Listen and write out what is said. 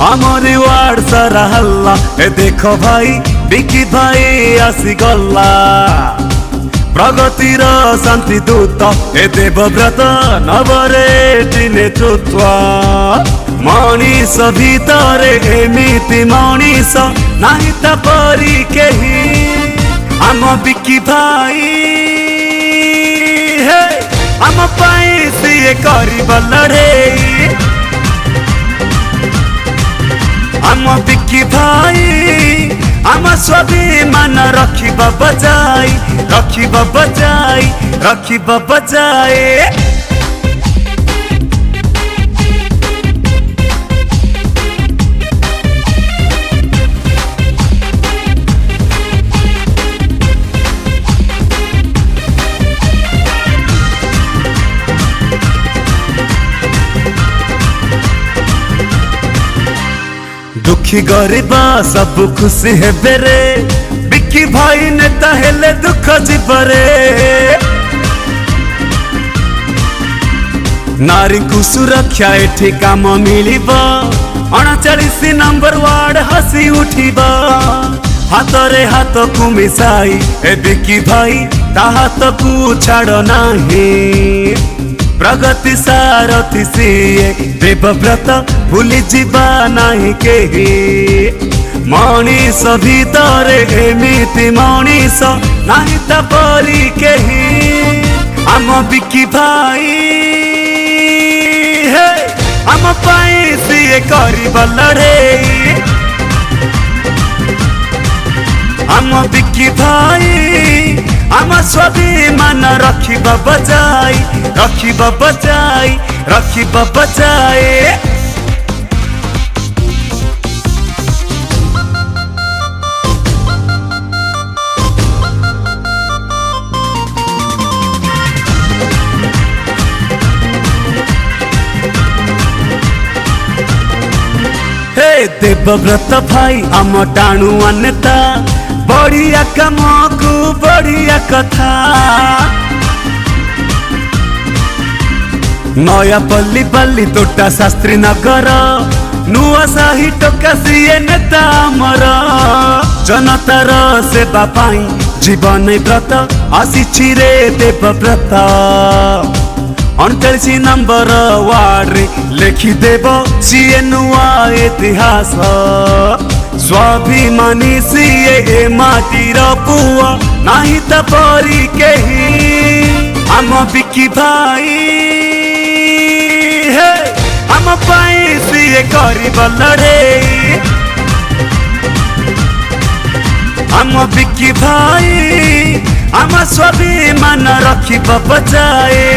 Amri ward सारा हल्ला ए देखो भाई बिकी भाई आसी गल्ला प्रगतिर शांति दूत ए देवव्रत नवरे नेतृत्व मनीष भीतर एमिति मनीष नाही ता परी केही आम बिकी भाई हे आम पाई सीए करिब लड़े आम बिकी भाई आम स्वाभिमान रखिब बजाई रखिब बजाई रखिब बजाए दुखी गरीबा सब खुशी है बेरे बिकी भाई नेता हेले दुख जीवरे नारी को सुरक्षा एठी काम मिलिबा 39 नंबर वार्ड हसी उठिबा हाथरे हाथ को मिसाई ए बिकी भाई ता हाथ को छाड़ नाही प्रगति सारथी सीए देवव्रत भूली जीवा नहीं केही मनीष भीतर एमिति मनीष नहीं ता परी केही आम बिकी भाई हे आम पाई सीए करिब लड़े आम बिकी भाई आम स्वाभिमान रखिब बजाई रखिब बजाई रखिब बजाए हे देवव्रत भाई आम टाणुआ नेता बढ़िया काम को बढ़िया कथा नया पल्ली पल्ली तोटा शास्त्री नगर नुआ साही टोका सीए नेता आमर जनतार सेवा पाई जीवन व्रत आसी रे देवव्रत 39 नंबर वार्ड लिखिदेव सीए नुआ इतिहास स्वाभिमानी सीए ए माटीर पुआ नाही ता परी केही आम बिकी भाई हे आम पाई सीए करिब लड़े आम बिकी भाई आम स्वाभिमान रखिब बजाए।